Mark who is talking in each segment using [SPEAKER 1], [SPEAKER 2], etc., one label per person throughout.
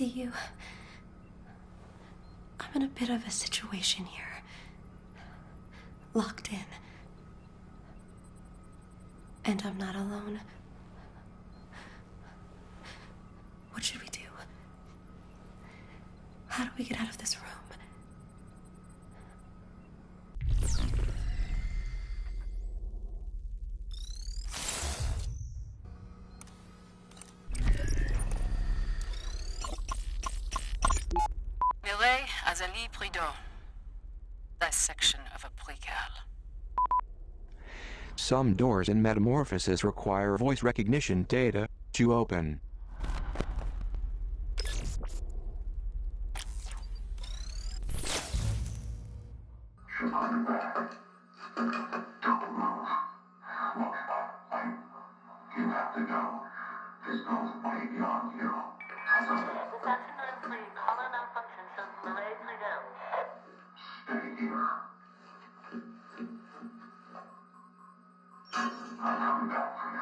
[SPEAKER 1] see you. I'm in a bit of a situation here. Locked in. And I'm not alone. What should we do? How do we get out of this room?
[SPEAKER 2] Mireille Azalie Prudhomme. Dissection of a Repulique.
[SPEAKER 3] Some doors in Metamorphosis require voice recognition data to open.
[SPEAKER 4] I'm back. Don't move. Look, you have to go. This goes way beyond you.
[SPEAKER 5] This afternoon, please. Caller malfunction shows Mireille Prudhomme.
[SPEAKER 4] Stay here. I'm coming back for you.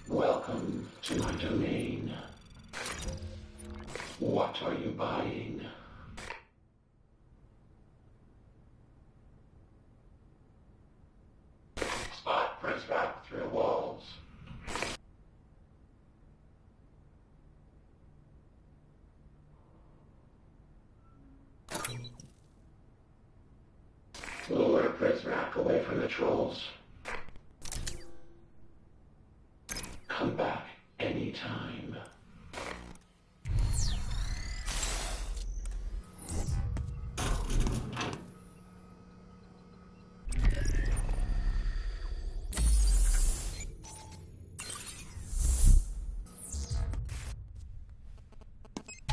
[SPEAKER 6] Welcome to my domain. What are you buying? Spot prints back through walls. Lure Prince Rack away from the trolls. Come back anytime.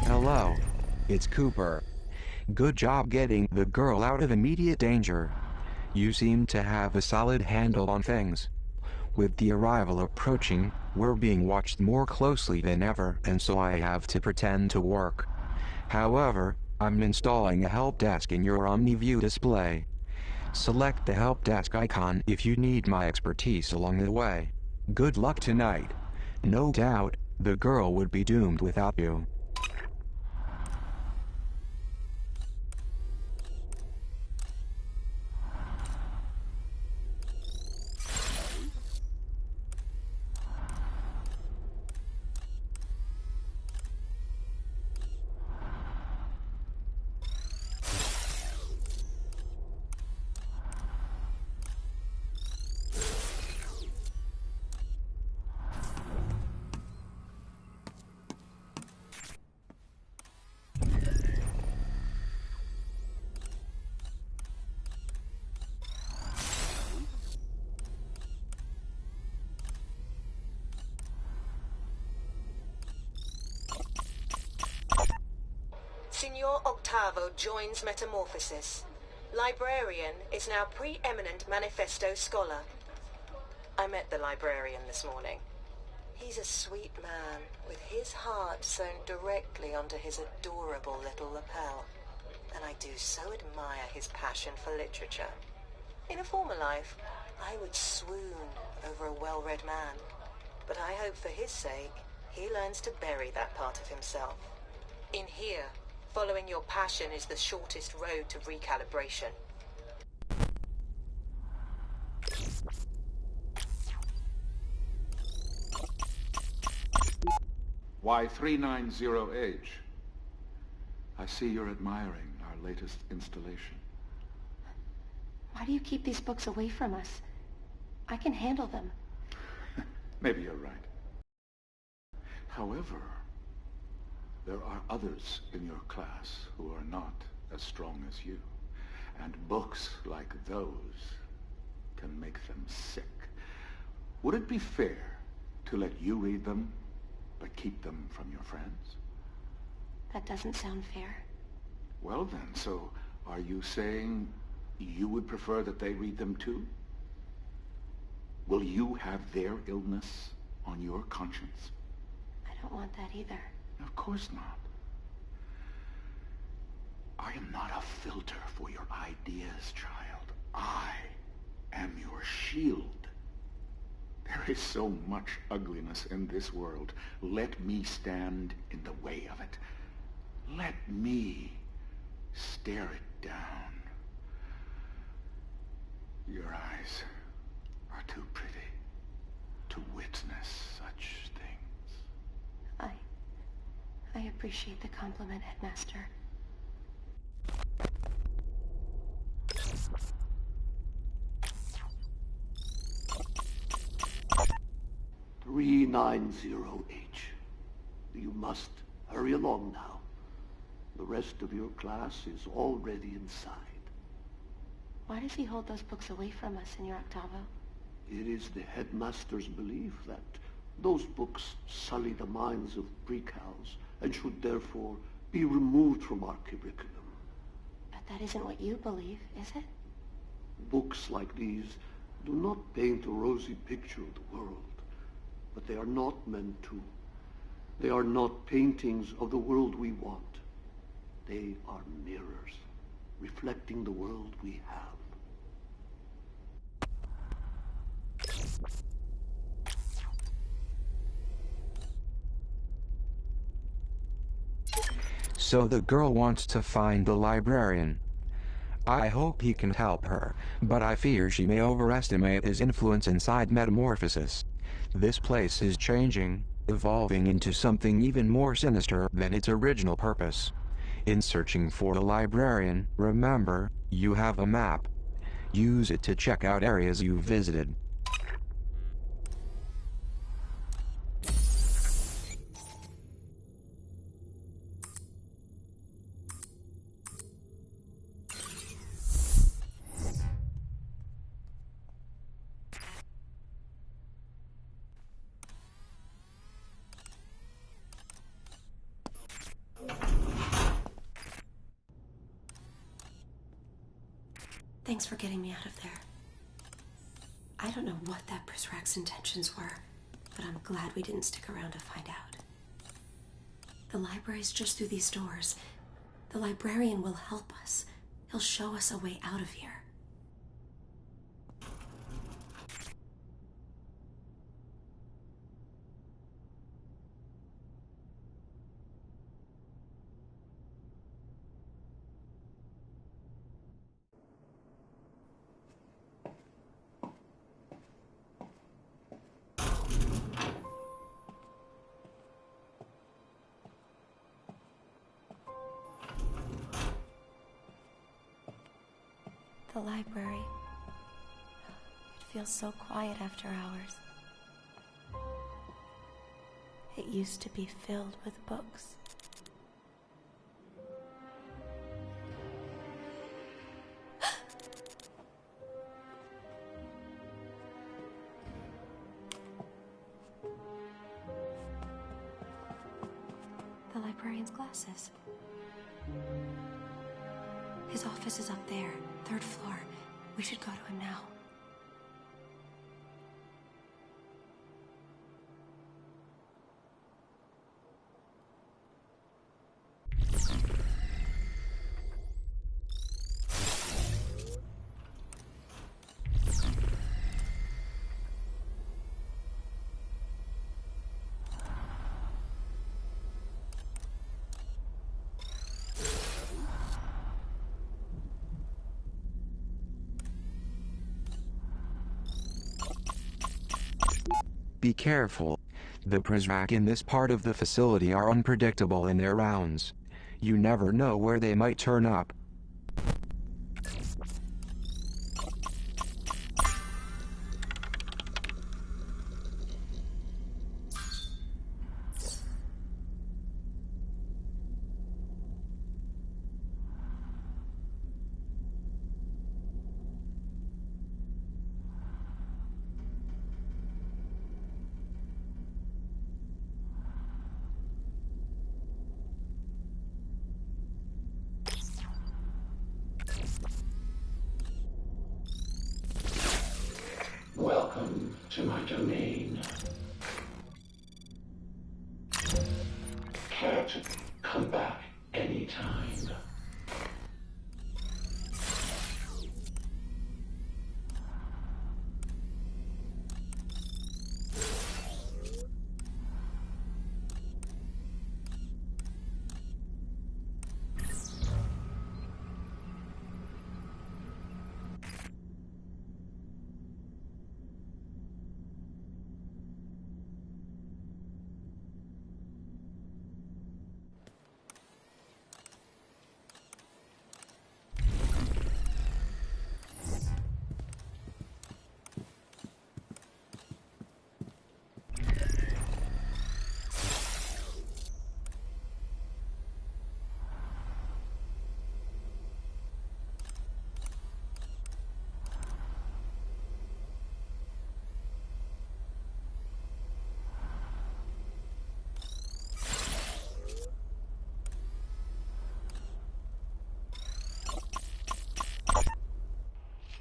[SPEAKER 3] Hello. It's Cooper. Good job getting the girl out of immediate danger. You seem to have a solid handle on things. With the arrival approaching, we're being watched more closely than ever, and so I have to pretend to work. However, I'm installing a help desk in your OmniView display. Select the help desk icon if you need my expertise along the way. Good luck tonight. No doubt, the girl would be doomed without you.
[SPEAKER 7] Signor Octavo joins Metamorphosis. Librarian is now preeminent manifesto scholar. I met the librarian this morning. He's a sweet man, with his heart sewn directly onto his adorable little lapel. And I do so admire his passion for literature. In a former life, I would swoon over a well-read man. But I hope for his sake, he learns to bury that part of himself. In here, following your passion is the shortest road to recalibration.
[SPEAKER 8] Y390H. I see you're admiring our latest installation.
[SPEAKER 1] Why do you keep these books away from us? I can handle them.
[SPEAKER 8] Maybe you're right. However, there are others in your class who are not as strong as you. And books like those can make them sick. Would it be fair to let you read them, but keep them from your friends?
[SPEAKER 1] That doesn't sound fair.
[SPEAKER 8] Well then, so are you saying you would prefer that they read them too? Will you have their illness on your conscience?
[SPEAKER 1] I don't want that either.
[SPEAKER 8] Of course not. I am not a filter for your ideas, child. I am your shield. There is so much ugliness in this world. Let me stand in the way of it. Let me stare it down. Your eyes are too pretty to witness such things.
[SPEAKER 1] I appreciate the compliment, Headmaster.
[SPEAKER 9] 390H. You must hurry along now. The rest of your class is already inside.
[SPEAKER 1] Why does he hold those books away from us, Senor Octavo?
[SPEAKER 9] It is the headmaster's belief that those books sully the minds of precals and should therefore be removed from our curriculum.
[SPEAKER 1] But that isn't what you believe, is it?
[SPEAKER 9] Books like these do not paint a rosy picture of the world, but they are not meant to. They are not paintings of the world we want. They are mirrors, reflecting the world we have.
[SPEAKER 3] So the girl wants to find the librarian. I hope he can help her, but I fear she may overestimate his influence inside Metamorphosis. This place is changing, evolving into something even more sinister than its original purpose. In searching for the librarian, remember, you have a map. Use it to check out areas you've visited.
[SPEAKER 1] Thanks for getting me out of there. I don't know what that Brisrack's intentions were, but I'm glad we didn't stick around to find out. The library's just through these doors. The librarian will help us. He'll show us a way out of here. The library. It feels so quiet after hours. It used to be filled with books. The librarian's glasses. His office is up there, 3rd floor. We should go to him now.
[SPEAKER 3] Be careful. The Brisrack in this part of the facility are unpredictable in their rounds. You never know where they might turn up.
[SPEAKER 6] to my domain. Care to come back anytime?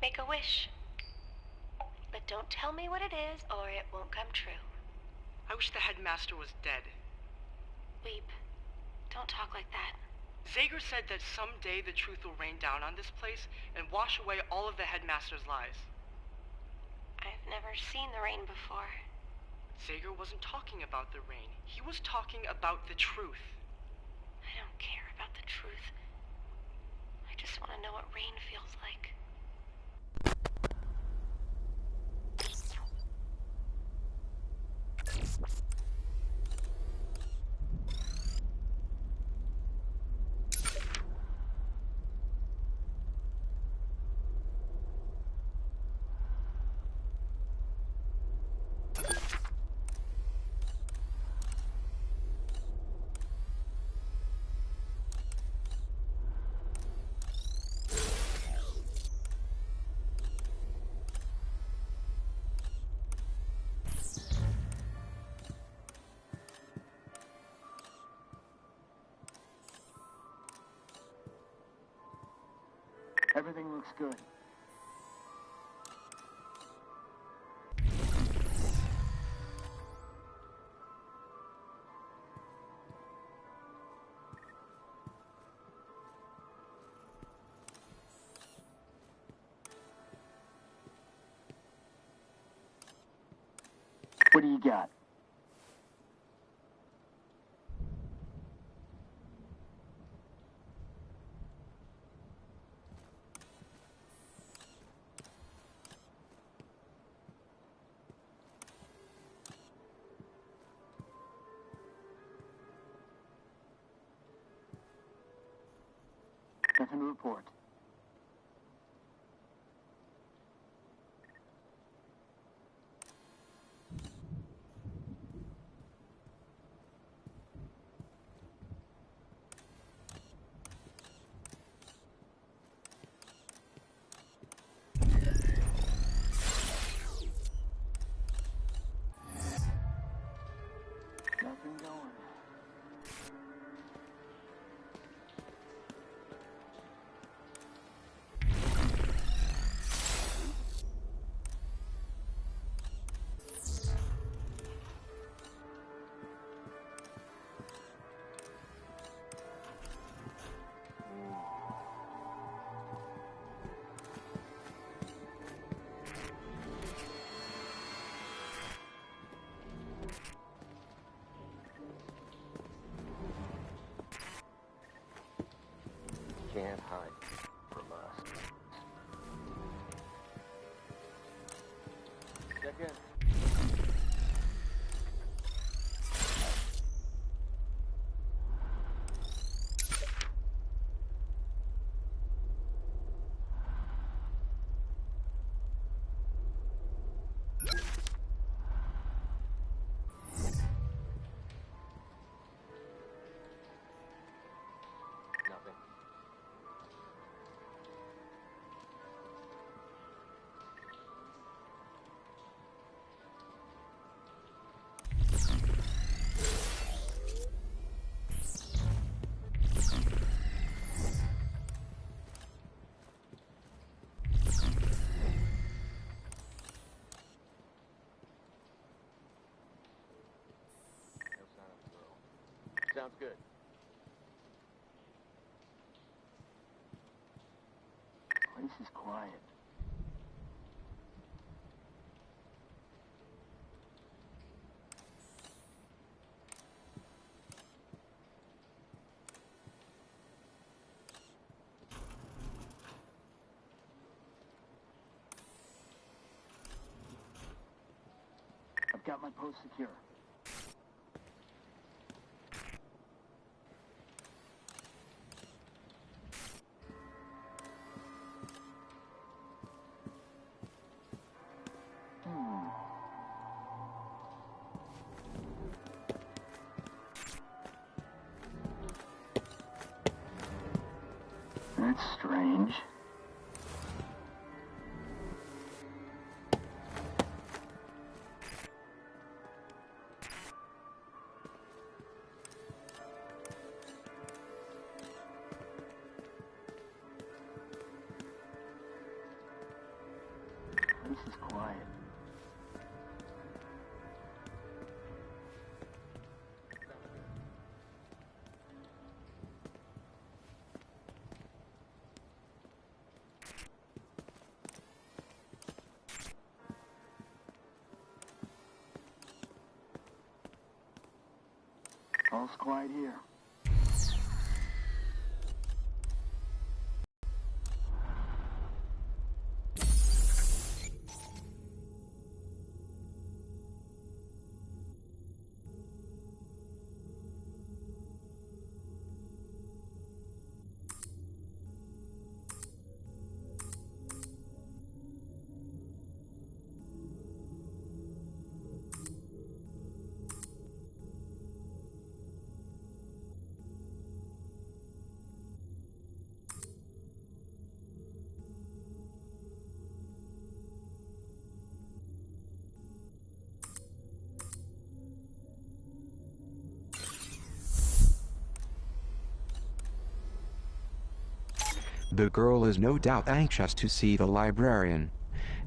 [SPEAKER 1] Make a wish. But don't tell me what it is, or it won't come true.
[SPEAKER 10] I wish the headmaster was dead.
[SPEAKER 1] Weep. Don't talk like that.
[SPEAKER 10] Zager said that someday the truth will rain down on this place and wash away all of the headmaster's lies.
[SPEAKER 1] I've never seen the rain before.
[SPEAKER 10] Zager wasn't talking about the rain. He was talking about the truth.
[SPEAKER 1] I don't care about the truth. I just want to know what rain feels like.
[SPEAKER 11] Everything looks good. What do you got? Nothing to report. Nothing going.
[SPEAKER 12] Can't hide from us. Check in. Nothing. Sounds good.
[SPEAKER 11] Place is quiet. I've got my post secure. That's strange. This is quiet. All's quiet here.
[SPEAKER 3] The girl is no doubt anxious to see the librarian.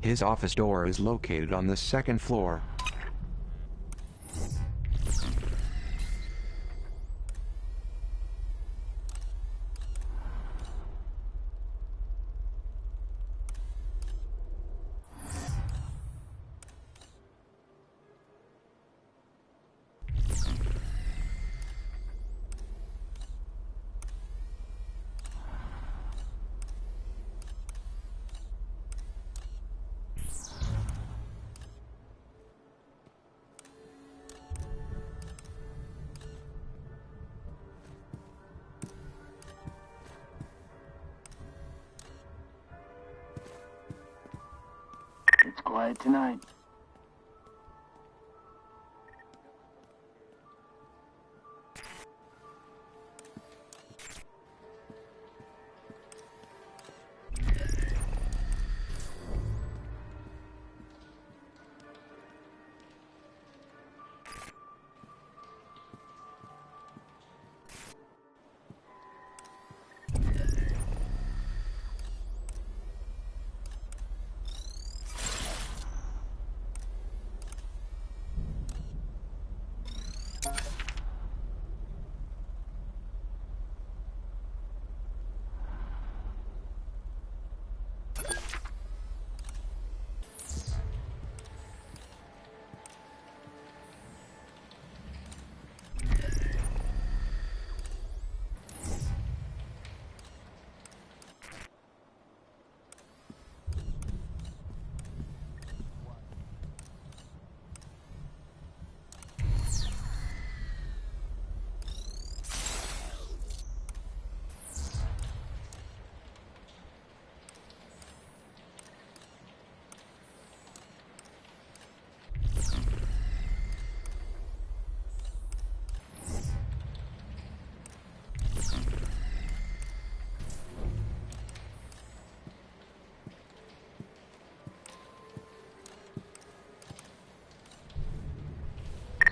[SPEAKER 3] His office door is located on the second floor.
[SPEAKER 11] It's quiet tonight.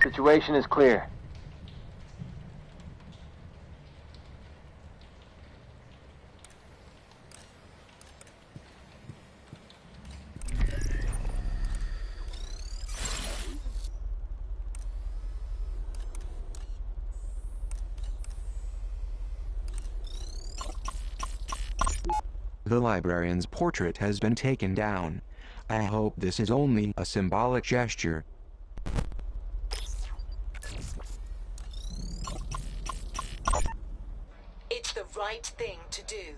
[SPEAKER 12] Situation is clear.
[SPEAKER 3] The librarian's portrait has been taken down. I hope this is only a symbolic gesture.
[SPEAKER 7] It's the right thing to do.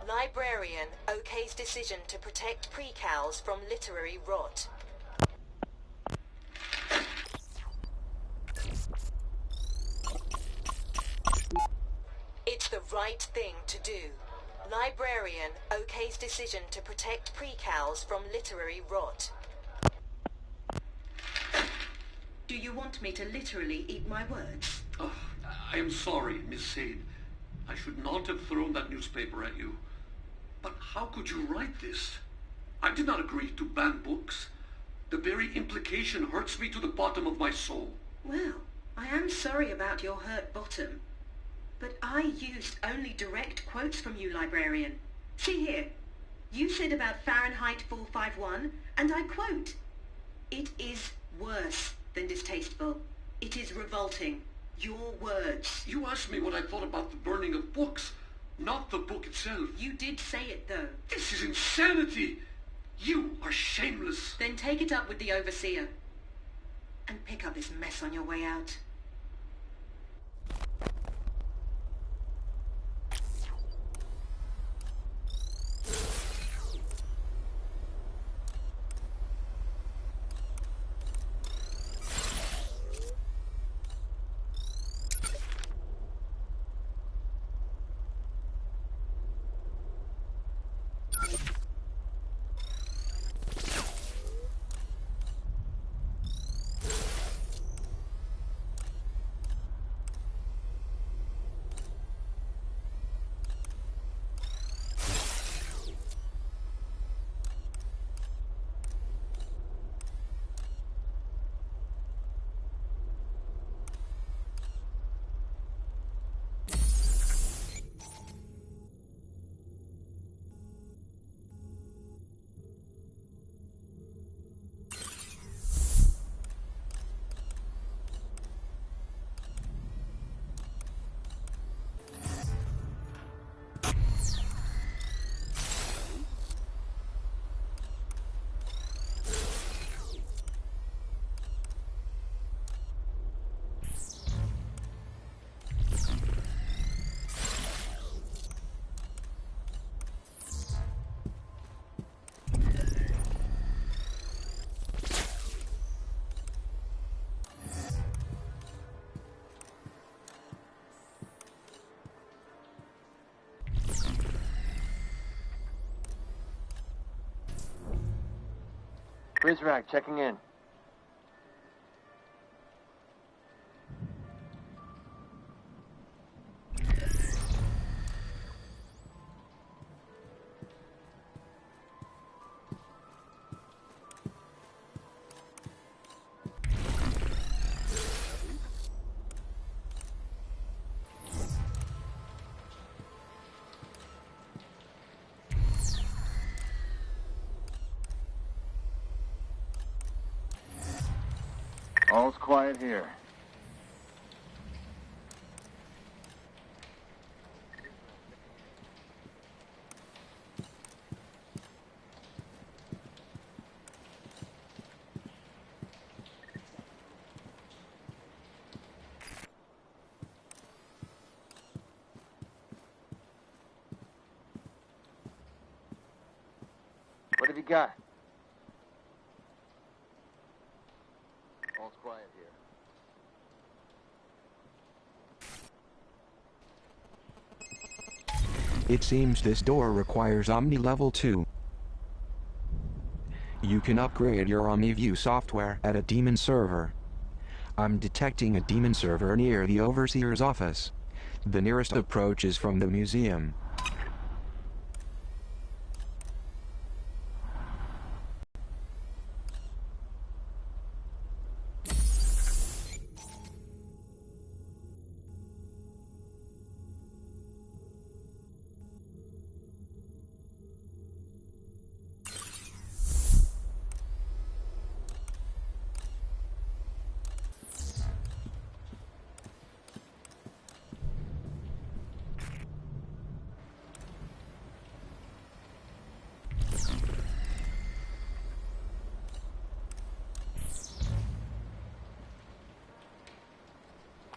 [SPEAKER 7] Librarian okays decision to protect precals from literary rot. It's the right thing to do. Librarian okays decision to protect precals from literary rot. Do you want me to literally eat my words?
[SPEAKER 9] Oh, I am sorry, Miss Sade. I should not have thrown that newspaper at you. But how could you write this? I did not agree to ban books. The very implication hurts me to the bottom of my soul.
[SPEAKER 7] Well, I am sorry about your hurt bottom. But I used only direct quotes from you, librarian. See here. You said about Fahrenheit 451, and I quote, "It is worse than distasteful. It is revolting. Your words."
[SPEAKER 9] You asked me what I thought about the burning of books, not the book itself.
[SPEAKER 7] You did say it, though.
[SPEAKER 9] This is insanity! You are shameless.
[SPEAKER 7] Then take it up with the overseer. And pick up this mess on your way out.
[SPEAKER 12] Rizrak checking in. All's quiet here. What have you got? All's quiet here.
[SPEAKER 3] It seems this door requires Omni Level 2. You can upgrade your OmniView software at a demon server. I'm detecting a demon server near the Overseer's office. The nearest approach is from the museum.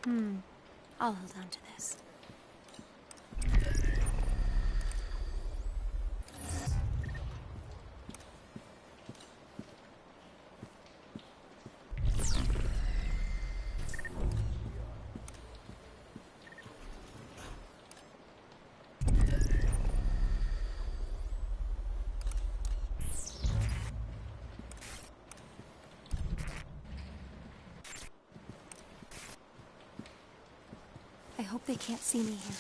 [SPEAKER 1] I'll hold on to this. I hope they can't see me here.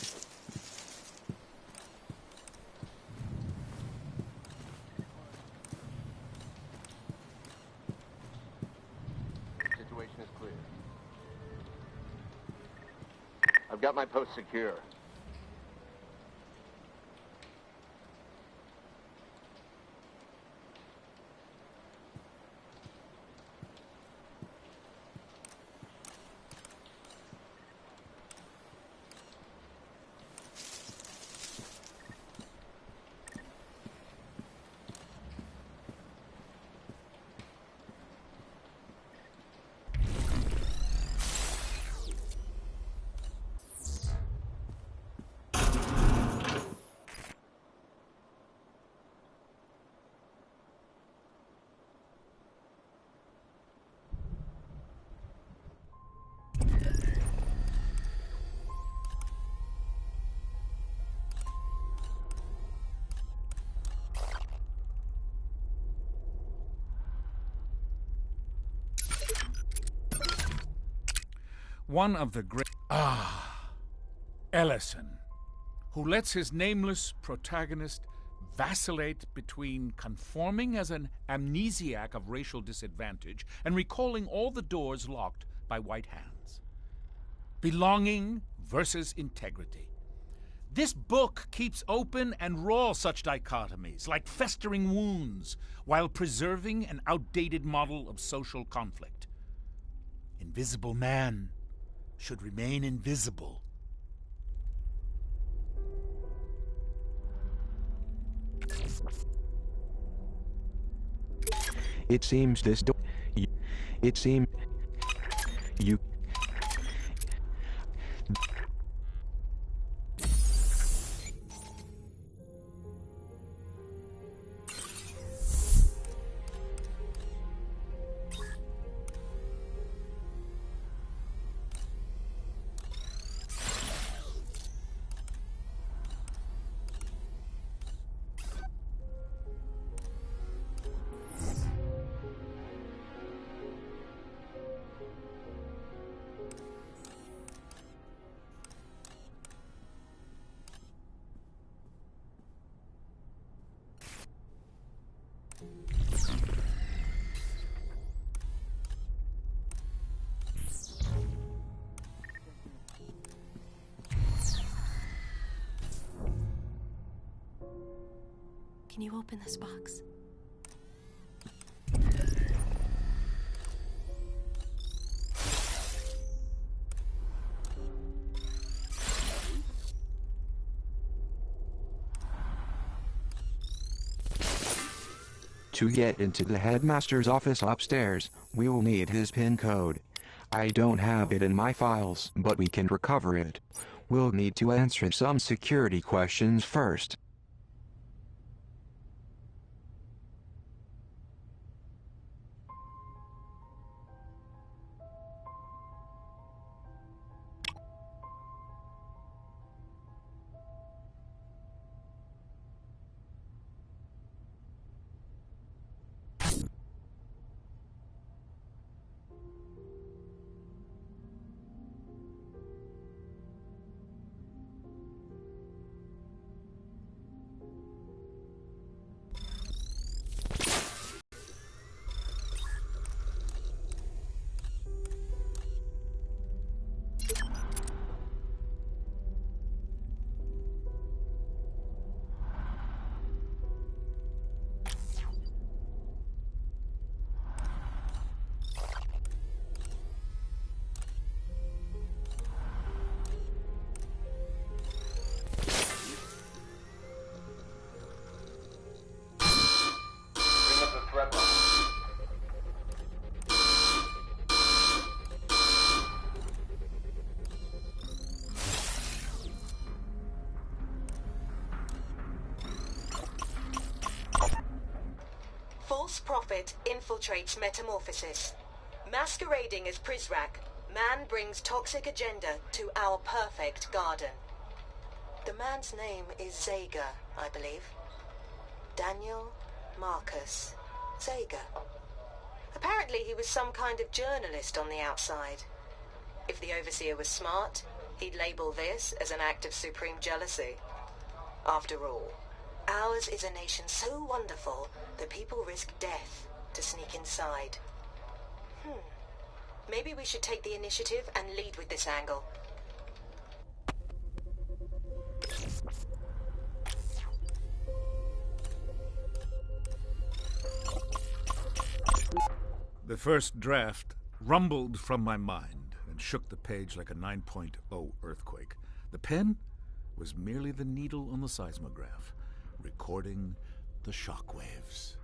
[SPEAKER 12] Situation is clear. I've got my post secure.
[SPEAKER 13] One of the great... Ellison, who lets his nameless protagonist vacillate between conforming as an amnesiac of racial disadvantage and recalling all the doors locked by white hands. Belonging versus integrity. This book keeps open and raw such dichotomies, like festering wounds, while preserving an outdated model of social conflict. Invisible man should remain invisible.
[SPEAKER 3] It seems this door... It seems... You...
[SPEAKER 1] Can you open this box?
[SPEAKER 3] To get into the headmaster's office upstairs, we will need his PIN code. I don't have it in my files, but we can recover it. We'll need to answer some security questions first.
[SPEAKER 7] prophet infiltrates Metamorphosis. Masquerading as Prizrak, man brings toxic agenda to our perfect garden. The man's name is Zager, I believe. Daniel Marcus Zager. Apparently he was some kind of journalist on the outside. If the Overseer was smart, he'd label this as an act of supreme jealousy. After all, ours is a nation so wonderful that people risk death to sneak inside. Maybe we should take the initiative and lead with this angle.
[SPEAKER 13] The first draft rumbled from my mind and shook the page like a 9.0 earthquake. The pen was merely the needle on the seismograph, recording the shockwaves.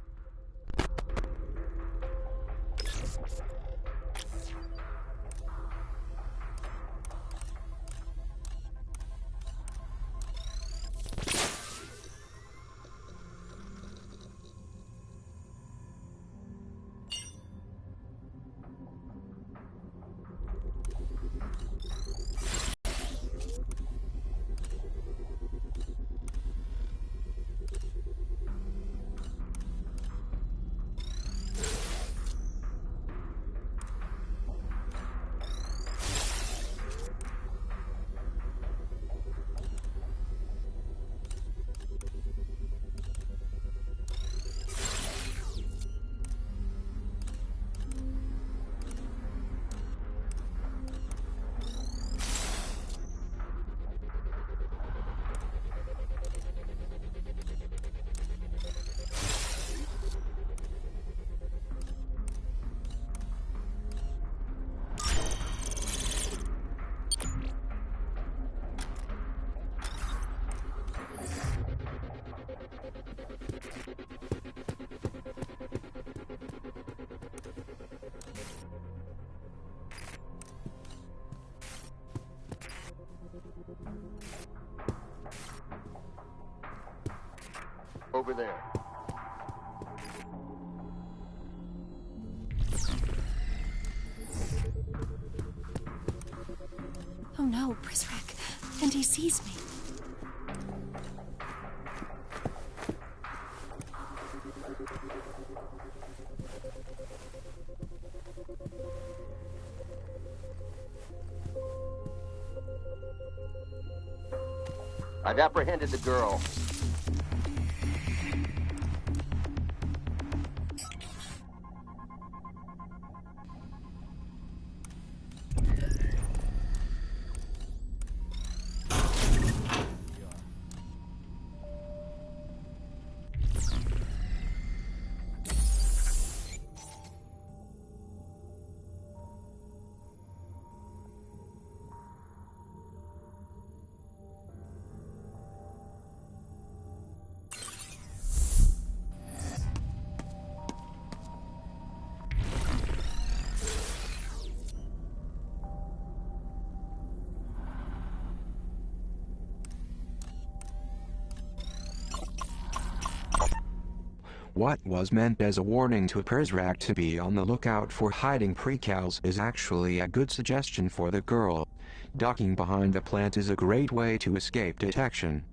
[SPEAKER 12] Over there.
[SPEAKER 1] Oh no, Prizrak. And he sees me.
[SPEAKER 12] I've apprehended the girl.
[SPEAKER 3] What was meant as a warning to Prizrak to be on the lookout for hiding precals is actually a good suggestion for the girl. Ducking behind the plant is a great way to escape detection.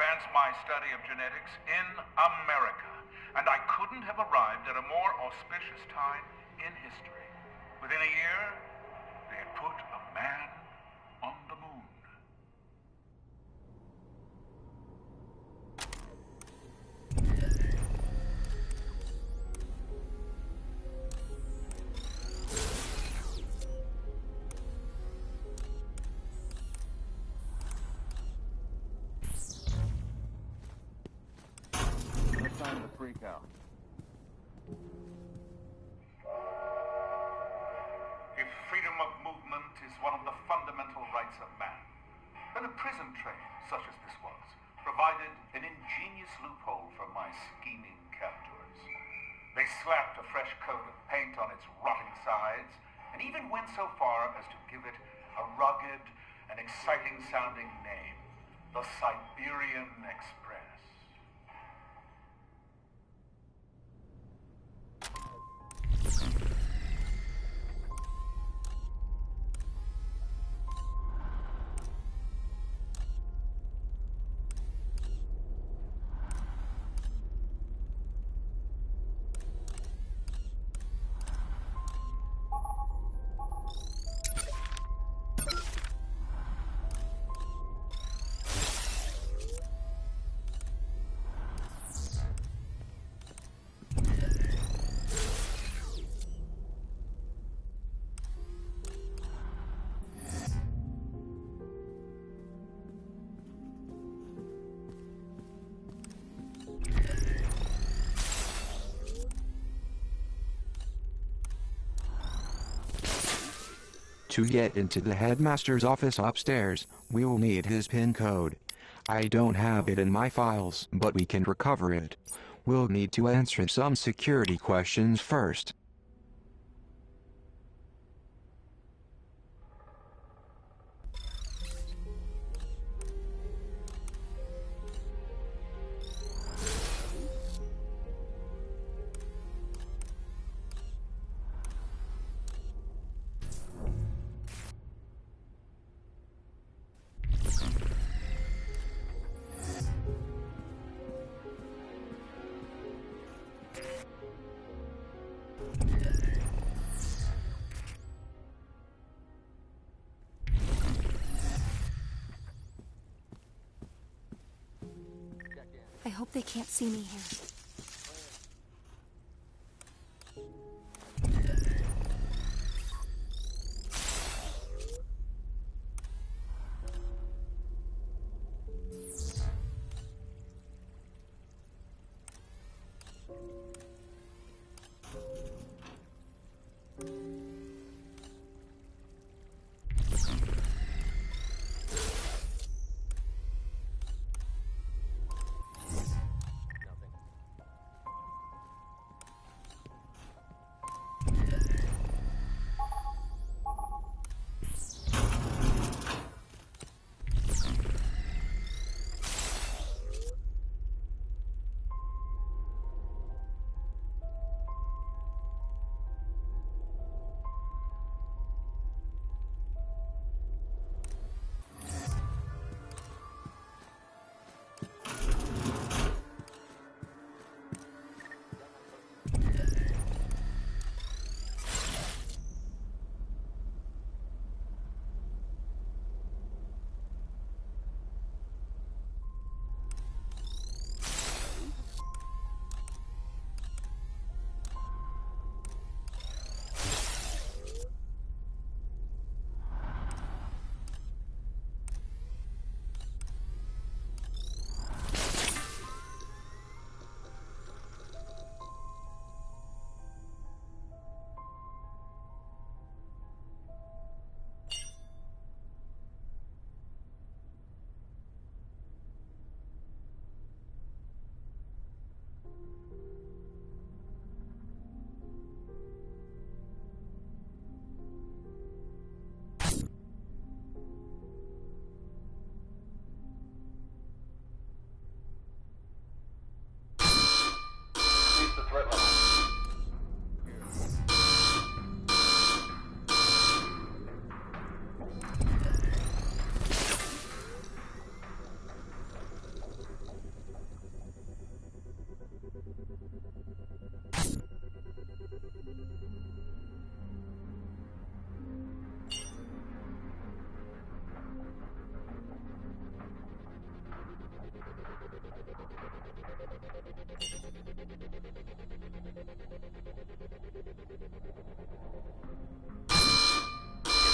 [SPEAKER 14] advance my study of genetics in America, and I couldn't have arrived at a more auspicious time in history. Within a year, they had put a man on the moon.
[SPEAKER 11] What time to freak out?
[SPEAKER 14] If freedom of movement is one of the fundamental rights of man, then a prison train, such as this was, provided an ingenious loophole for my scheming captors. They slapped a fresh coat of paint on its rotting sides, and even went so far as to give it a rugged and exciting-sounding name, the Siberian Express.
[SPEAKER 3] To get into the headmaster's office upstairs, we will need his PIN code. I don't have it in my files, but we can recover it. We'll need to answer some security questions first.
[SPEAKER 15] I hope they can't see me here.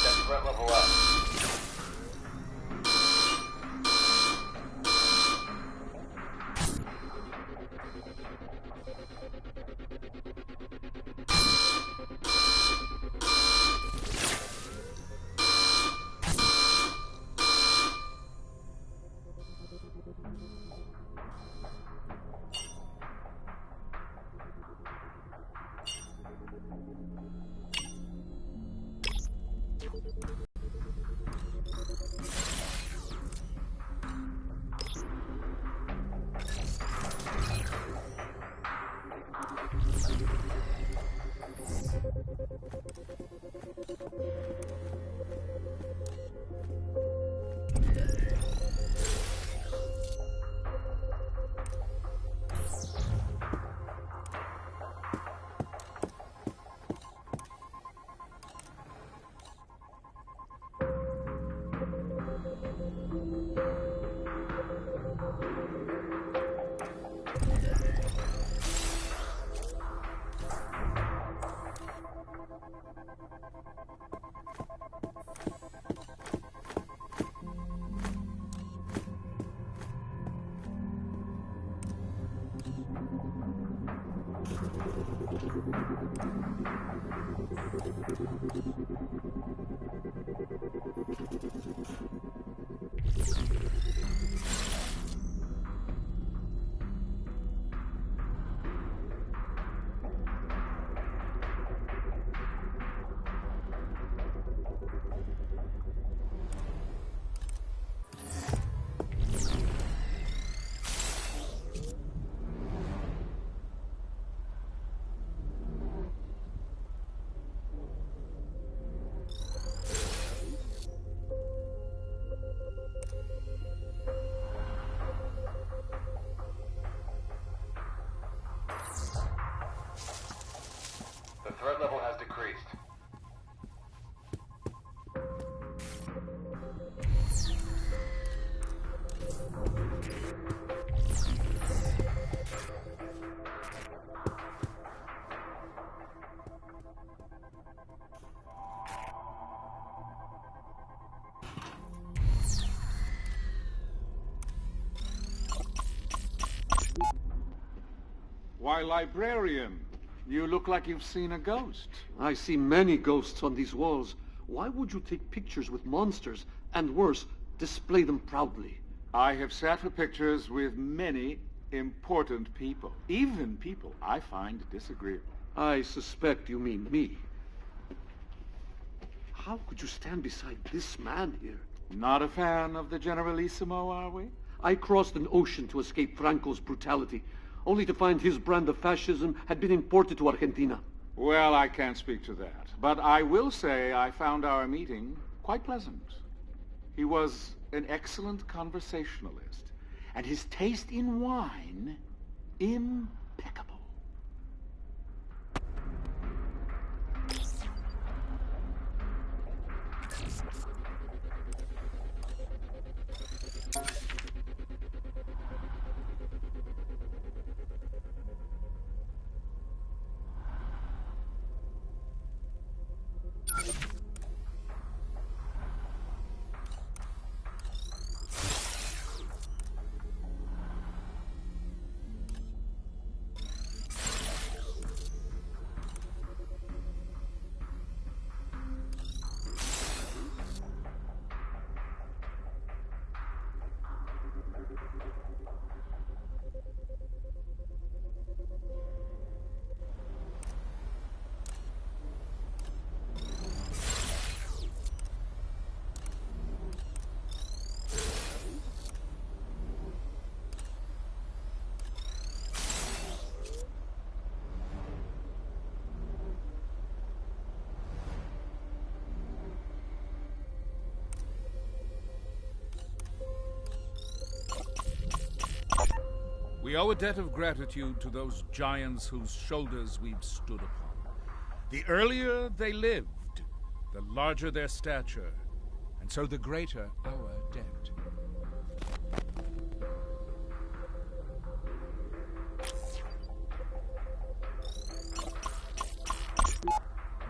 [SPEAKER 12] that threat level up. The threat level has decreased.
[SPEAKER 8] Why, librarian, you look like you've seen a ghost.
[SPEAKER 9] I see many ghosts on these walls. Why would you take pictures with monsters, and worse, display them proudly?
[SPEAKER 8] I have sat for pictures with many important people, even people I find disagreeable.
[SPEAKER 9] I suspect you mean me. How could you stand beside this man here?
[SPEAKER 8] Not a fan of the Generalissimo, are we?
[SPEAKER 9] I crossed an ocean to escape Franco's brutality, only to find his brand of fascism had been imported to Argentina.
[SPEAKER 8] Well, I can't speak to that, but I will say I found our meeting quite pleasant. He was an excellent conversationalist, and his taste in wine, impeccable.
[SPEAKER 13] We owe a debt of gratitude to those giants whose shoulders we've stood upon. The earlier they lived, the larger their stature, and so the greater our debt.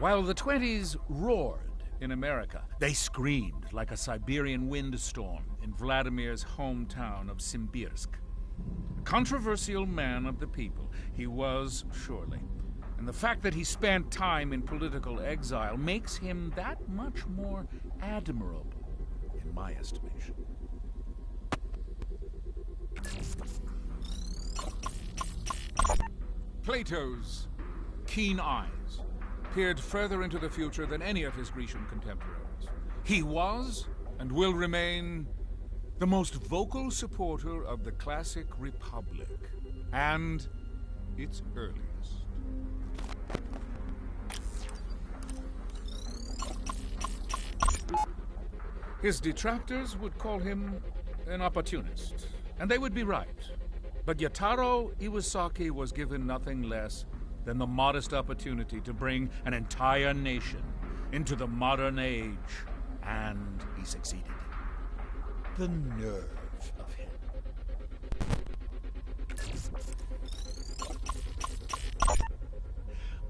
[SPEAKER 13] While the 20s roared in America, they screamed like a Siberian windstorm in Vladimir's hometown of Simbirsk. A controversial man of the people, he was surely. And the fact that he spent time in political exile makes him that much more admirable, in my estimation. Plato's keen eyes peered further into the future than any of his Grecian contemporaries. He was, and will remain, the most vocal supporter of the classic Republic, and its earliest. His detractors would call him an opportunist, and they would be right. But Yataro Iwasaki was given nothing less than the modest opportunity to bring an entire nation into the modern age, and he succeeded. The nerve of him.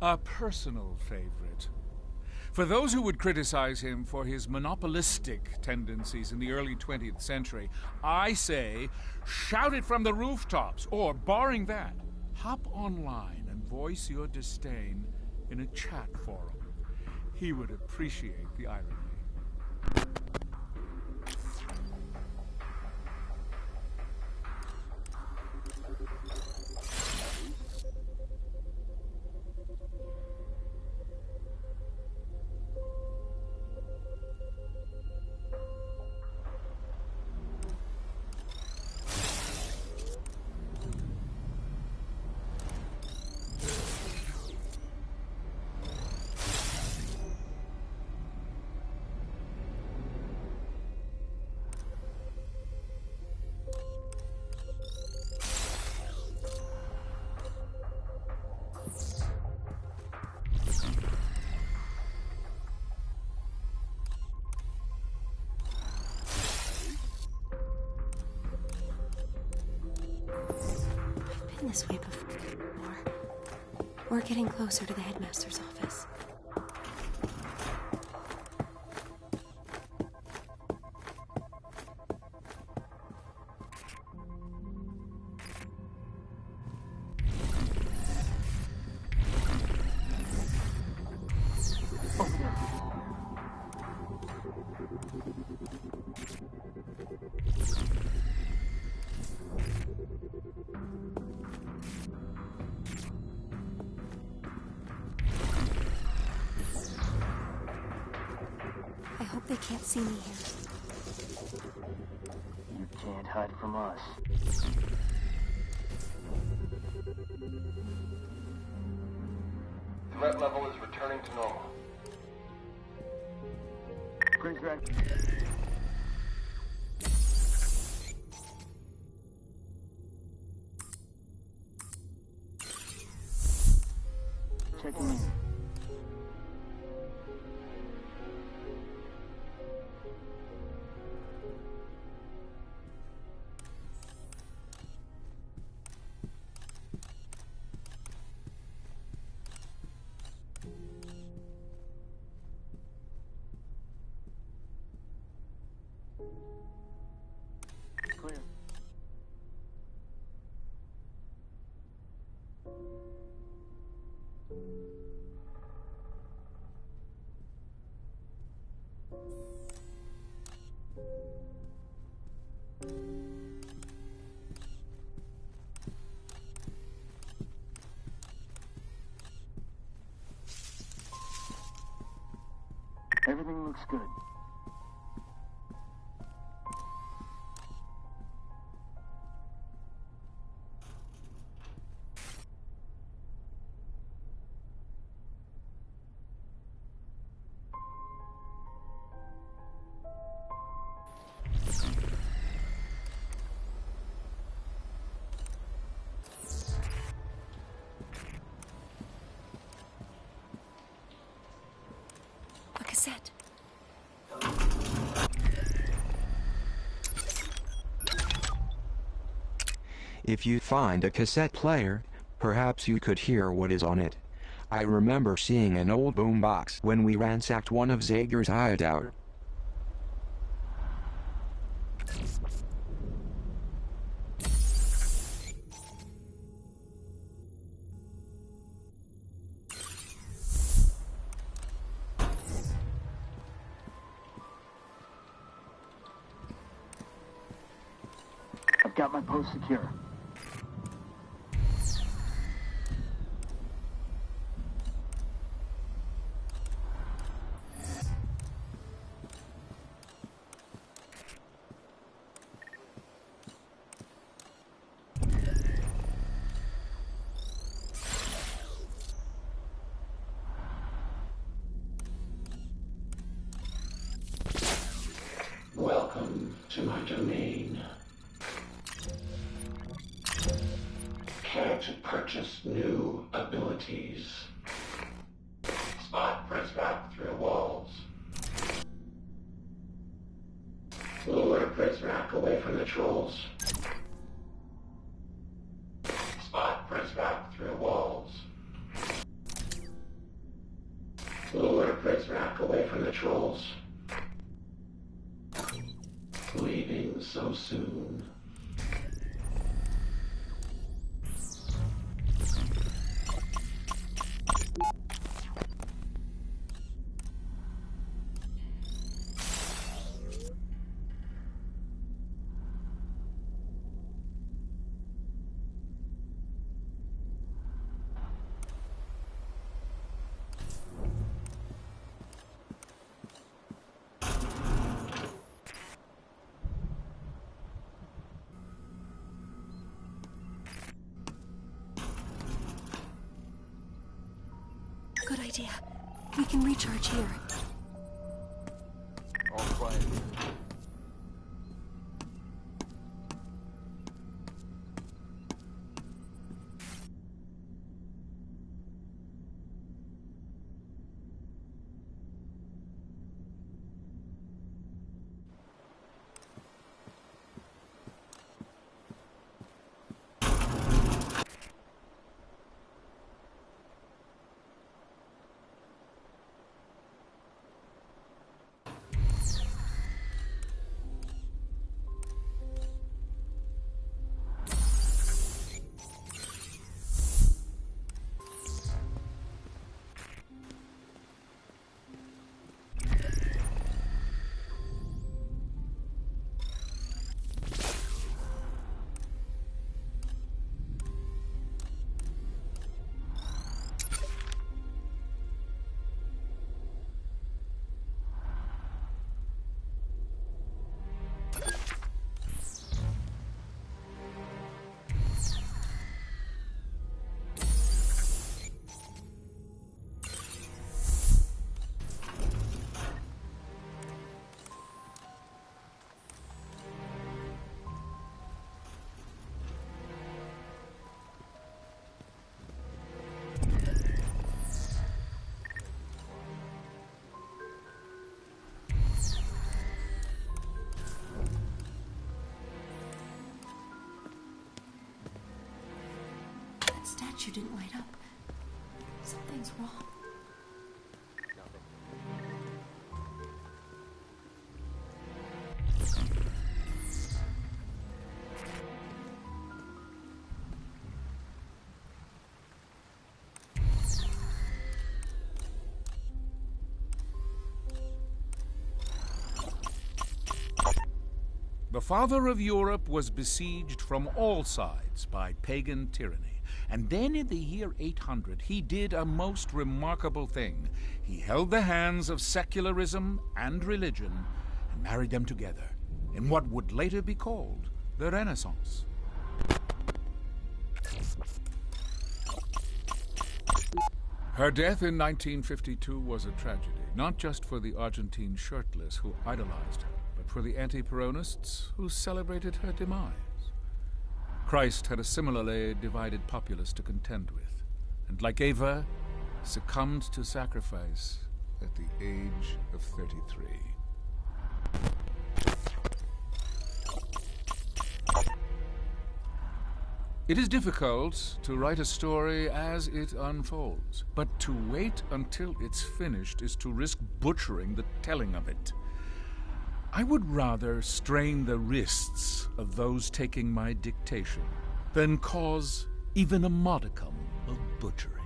[SPEAKER 13] A personal favorite. For those who would criticize him for his monopolistic tendencies in the early 20th century, I say, shout it from the rooftops, or, barring that, hop online and voice your disdain in a chat forum. He would appreciate the irony.
[SPEAKER 1] This way before. We're getting closer to the headmaster's office. They can't see me here.
[SPEAKER 16] You can't hide from us.
[SPEAKER 12] Threat level is returning to normal.
[SPEAKER 16] Green drag. Checking in. Clear. Everything looks good.
[SPEAKER 1] A cassette.
[SPEAKER 3] If you find a cassette player, perhaps you could hear what is on it. I remember seeing an old boombox when we ransacked one of Zager's hideout.
[SPEAKER 16] I've got my post secure.
[SPEAKER 6] Welcome to my domain. Care to purchase new abilities? Spot press wrap through walls. Lure press rack away from the trolls. Spot press wrap through walls. Lure press rack away from the trolls. Leaving so soon.
[SPEAKER 1] Good idea. We can recharge here.
[SPEAKER 11] All quiet.
[SPEAKER 1] That statue didn't light up. Something's wrong.
[SPEAKER 13] The father of Europe was besieged from all sides by pagan tyranny. And then in the year 800, he did a most remarkable thing. He held the hands of secularism and religion and married them together in what would later be called the Renaissance. Her death in 1952 was a tragedy, not just for the Argentine shirtless who idolized her, but for the anti-Peronists who celebrated her demise. Christ had a similarly divided populace to contend with, and like Eva, succumbed to sacrifice at the age of 33. It is difficult to write a story as it unfolds, but to wait until it's finished is to risk butchering the telling of it. I would rather strain the wrists of those taking my dictation than cause even a modicum of butchery.